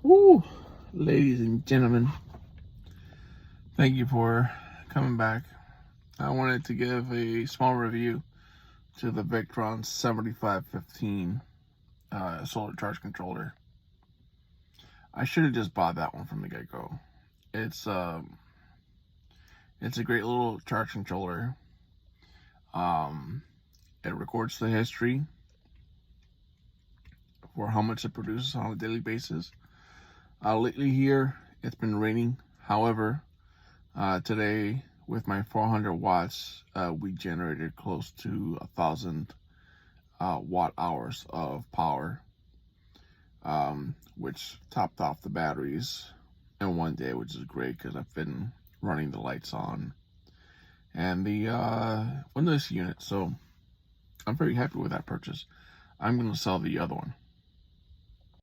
Woo! Ladies and gentlemen, thank you for coming back. I wanted to give a small review to the Victron 7515 solar charge controller. I should have just bought that one from the get-go. It's a great little charge controller. It records the history for how much it produces on a daily basis. Lately here, it's been raining. However, today with my 400 watts, we generated close to 1,000 watt hours of power, which topped off the batteries in one day, which is great because I've been running the lights on and the windowless unit. So I'm very happy with that purchase. I'm going to sell the other one.